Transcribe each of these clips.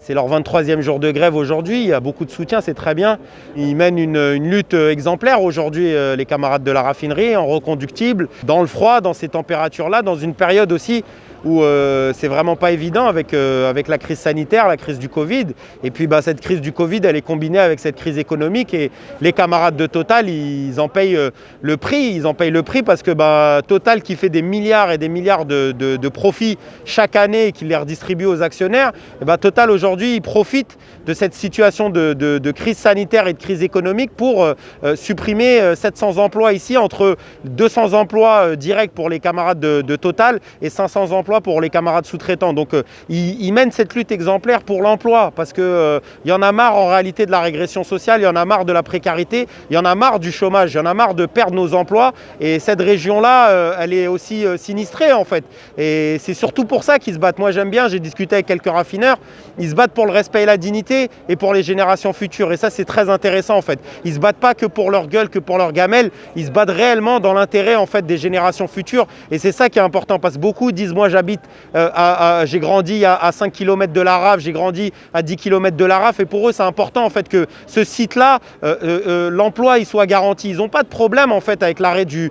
C'est leur 23e jour de grève aujourd'hui, il y a beaucoup de soutien, c'est très bien. Ils mènent une lutte exemplaire aujourd'hui, les camarades de la raffinerie, en reconductible, dans le froid, dans ces températures-là, dans une période aussi où c'est vraiment pas évident avec la crise sanitaire, la crise du Covid. Et puis cette crise du Covid, elle est combinée avec cette crise économique et les camarades de Total, ils en payent le prix. Ils en payent le prix parce que Total qui fait des milliards et des milliards de profits chaque année et qui les redistribue aux actionnaires, Total aujourd'hui, il profite de cette situation de crise sanitaire et de crise économique pour supprimer 700 emplois ici, entre 200 emplois directs pour les camarades de Total et 500 emplois pour les camarades sous-traitants. Donc ils mènent cette lutte exemplaire pour l'emploi parce qu'il y en a marre en réalité de la régression sociale, il y en a marre de la précarité, il y en a marre du chômage, il y en a marre de perdre nos emplois et cette région-là, elle est aussi sinistrée en fait. Et c'est surtout pour ça qu'ils se battent. Moi j'aime bien, j'ai discuté avec quelques raffineurs, ils se battent pour le respect et la dignité et pour les générations futures et ça c'est très intéressant en fait. Ils se battent pas que pour leur gueule, que pour leur gamelle, ils se battent réellement dans l'intérêt en fait des générations futures et c'est ça qui est important parce que beaucoup disent moi j'ai grandi à 5 km de la raffe, j'ai grandi à 10 km de la raffe et pour eux c'est important en fait que ce site-là, l'emploi il soit garanti. Ils n'ont pas de problème en fait avec l'arrêt du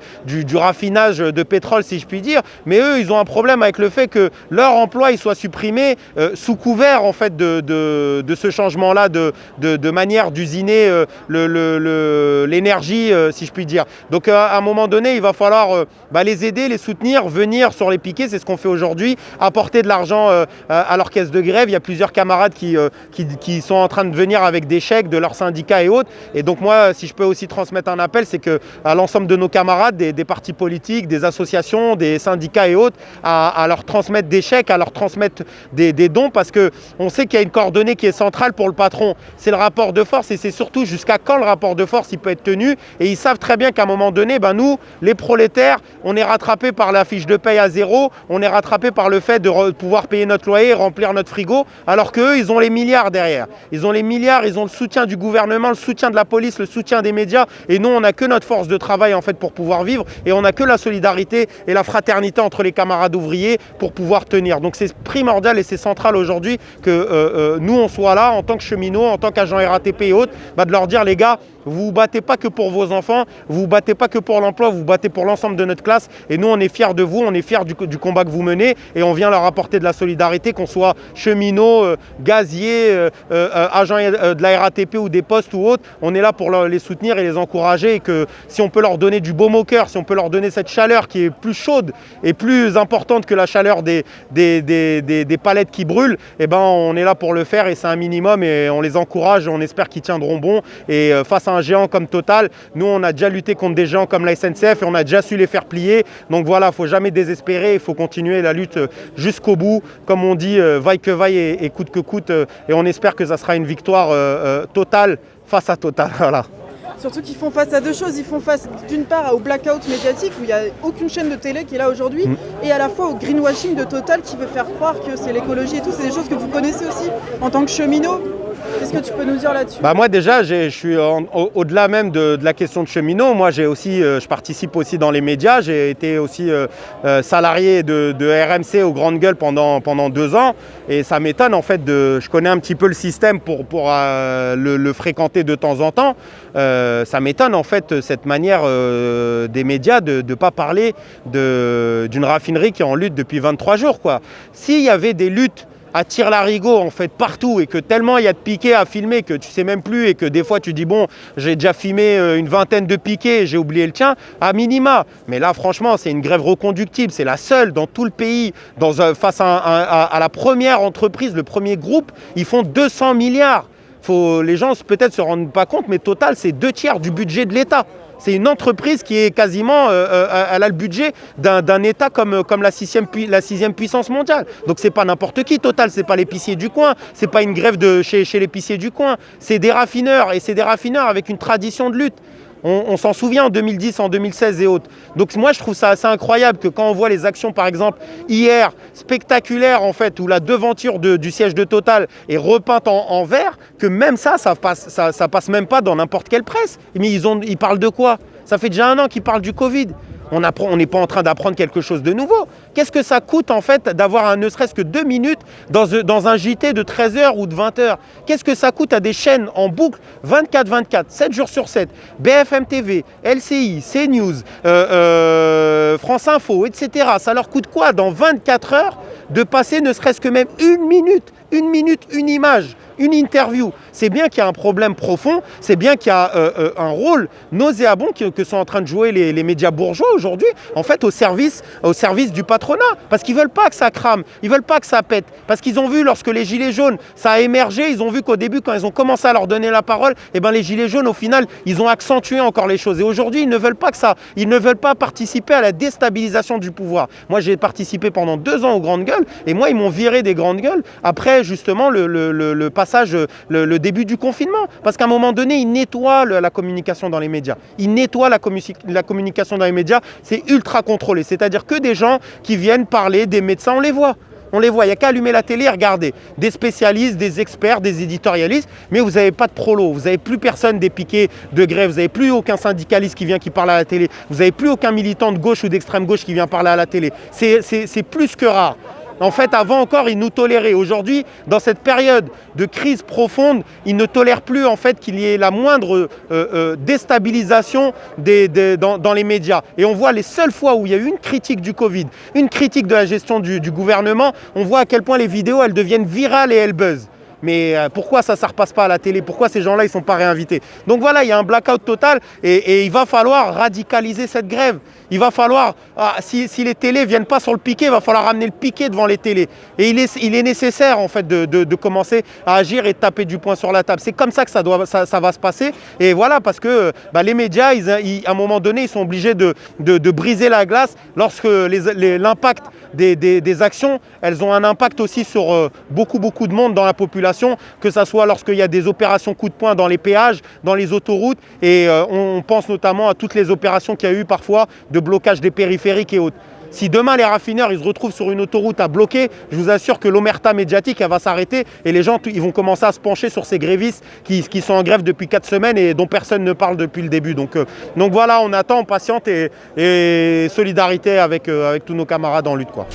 raffinage de pétrole si je puis dire, mais eux ils ont un problème avec le fait que leur emploi il soit supprimé sous couvert en fait de ce changement-là de manière d'usiner l'énergie si je puis dire. Donc à un moment donné il va falloir les aider, les soutenir, venir sur les piquets, c'est ce qu'on fait aujourd'hui, apporter de l'argent à leur caisse de grève. Il y a plusieurs camarades qui sont en train de venir avec des chèques de leurs syndicats et autres. Et donc moi, si je peux aussi transmettre un appel, c'est qu'à l'ensemble de nos camarades, des partis politiques, des associations, des syndicats et autres, à leur transmettre des chèques, à leur transmettre des dons, parce qu'on sait qu'il y a une coordonnée qui est centrale pour le patron. C'est le rapport de force et c'est surtout jusqu'à quand le rapport de force il peut être tenu. Et ils savent très bien qu'à un moment donné, nous, les prolétaires, on est rattrapés par la fiche de paye à zéro, on est rattrapés par le fait de pouvoir payer notre loyer, remplir notre frigo, alors qu'eux, ils ont les milliards derrière. Ils ont les milliards, ils ont le soutien du gouvernement, le soutien de la police, le soutien des médias. Et nous, on n'a que notre force de travail en fait pour pouvoir vivre. Et on n'a que la solidarité et la fraternité entre les camarades ouvriers pour pouvoir tenir. Donc c'est primordial et c'est central aujourd'hui que nous, on soit là en tant que cheminots, en tant qu'agents RATP et autres, de leur dire les gars, vous vous battez pas que pour vos enfants, vous vous battez pas que pour l'emploi, vous vous battez pour l'ensemble de notre classe. Et nous, on est fiers de vous, on est fiers du combat que vous menez et on vient leur apporter de la solidarité, qu'on soit cheminots, gaziers, agents de la RATP ou des postes ou autres. On est là pour les soutenir et les encourager et que si on peut leur donner du baume au cœur, si on peut leur donner cette chaleur qui est plus chaude et plus importante que la chaleur des palettes qui brûlent, on est là pour le faire et c'est un minimum et on les encourage et on espère qu'ils tiendront bon. Et face à un géant comme Total, nous on a déjà lutté contre des géants comme la SNCF et on a déjà su les faire plier. Donc voilà, il ne faut jamais désespérer, il faut continuer la lutte jusqu'au bout. Comme on dit, vaille que vaille et coûte que coûte. Et on espère que ça sera une victoire totale face à Total. Voilà. Surtout qu'ils font face à deux choses. Ils font face d'une part au blackout médiatique où il n'y a aucune chaîne de télé qui est là aujourd'hui et à la fois au greenwashing de Total qui veut faire croire que c'est l'écologie et tout. C'est des choses que vous connaissez aussi en tant que cheminot. Qu'est-ce que tu peux nous dire là-dessus ? Moi déjà, je suis au-delà même de la question de cheminot. Moi, je participe aussi dans les médias. J'ai été aussi salarié de RMC aux grandes gueules pendant 2 ans. Et ça m'étonne en fait, je connais un petit peu le système pour le fréquenter de temps en temps. Ça m'étonne en fait cette manière des médias de ne pas parler d'une raffinerie qui est en lutte depuis 23 jours. S'il y avait des luttes à tire-larigot en fait partout et que tellement il y a de piquets à filmer que tu sais même plus et que des fois tu dis bon j'ai déjà filmé une vingtaine de piquets, j'ai oublié le tien, à minima. Mais là franchement c'est une grève reconductible, c'est la seule dans tout le pays, face à la première entreprise, le premier groupe, ils font 200 milliards. Les gens peut-être se rendent pas compte mais Total c'est 2/3 du budget de l'État. C'est une entreprise qui est quasiment, elle a le budget d'un État comme la sixième puissance mondiale. Donc c'est pas n'importe qui Total, c'est pas l'épicier du coin, c'est pas une grève chez l'épicier du coin, c'est des raffineurs et c'est des raffineurs avec une tradition de lutte. On s'en souvient en 2010, en 2016 et autres. Donc moi je trouve ça assez incroyable que quand on voit les actions par exemple hier, spectaculaires en fait, où la devanture du siège de Total est repeinte en vert, que même ça passe même pas dans n'importe quelle presse. Mais ils parlent de quoi ? Ça fait déjà 1 an qu'ils parlent du Covid. On n'est pas en train d'apprendre quelque chose de nouveau. Qu'est-ce que ça coûte en fait d'avoir ne serait-ce que 2 minutes dans un JT de 13h ou de 20h? Qu'est-ce que ça coûte à des chaînes en boucle 24/24, 7 jours sur 7, BFM TV, LCI, CNews, France Info, etc. Ça leur coûte quoi dans 24 heures de passer ne serait-ce que même une minute, une image, une interview? C'est bien qu'il y a un problème profond, c'est bien qu'il y a un rôle nauséabond que sont en train de jouer les médias bourgeois aujourd'hui, en fait au service du patronat, parce qu'ils ne veulent pas que ça crame, ils ne veulent pas que ça pète, parce qu'ils ont vu lorsque les gilets jaunes, ça a émergé, ils ont vu qu'au début, quand ils ont commencé à leur donner la parole, eh ben, les gilets jaunes, au final, ils ont accentué encore les choses. Et aujourd'hui, ils ne veulent pas que ça, ils ne veulent pas participer à la déstabilisation du pouvoir. Moi, j'ai participé pendant 2 ans aux Grandes Gueules, et moi, ils m'ont viré des Grandes Gueules après, justement, le passage, le début du confinement. Parce qu'à un moment donné, ils nettoient la communication dans les médias. Ils nettoient la communication dans les médias. C'est ultra contrôlé. C'est-à-dire que des gens qui viennent parler, des médecins, on les voit. On les voit, il n'y a qu'à allumer la télé et regarder. Des spécialistes, des experts, des éditorialistes, mais vous n'avez pas de prolo, vous n'avez plus personne des piquets de grève, vous n'avez plus aucun syndicaliste qui vient qui parle à la télé, vous n'avez plus aucun militant de gauche ou d'extrême gauche qui vient parler à la télé. C'est plus que rare. En fait, avant encore, ils nous toléraient. Aujourd'hui, dans cette période de crise profonde, ils ne tolèrent plus en fait qu'il y ait la moindre déstabilisation dans les médias. Et on voit les seules fois où il y a eu une critique du Covid, une critique de la gestion du gouvernement, on voit à quel point les vidéos, elles deviennent virales et elles buzzent. Mais pourquoi ça ne repasse pas à la télé? Pourquoi ces gens-là, ils ne sont pas réinvités? Donc voilà, il y a un blackout total et il va falloir radicaliser cette grève. Il va falloir, si les télés ne viennent pas sur le piquet, il va falloir ramener le piquet devant les télés. Et il est nécessaire en fait de commencer à agir et de taper du poing sur la table. C'est comme ça que ça va se passer. Et voilà, parce que les médias, à un moment donné, ils sont obligés de briser la glace lorsque l'impact des actions, elles ont un impact aussi sur beaucoup de monde dans la population, que ce soit lorsqu'il y a des opérations coup de poing dans les péages, dans les autoroutes, et on pense notamment à toutes les opérations qu'il y a eu parfois de blocage des périphériques et autres. Si demain les raffineurs ils se retrouvent sur une autoroute à bloquer, je vous assure que l'omerta médiatique elle va s'arrêter et les gens ils vont commencer à se pencher sur ces grévistes qui sont en grève depuis 4 semaines et dont personne ne parle depuis le début. Donc voilà, on attend, on patiente et solidarité avec tous nos camarades en lutte, quoi.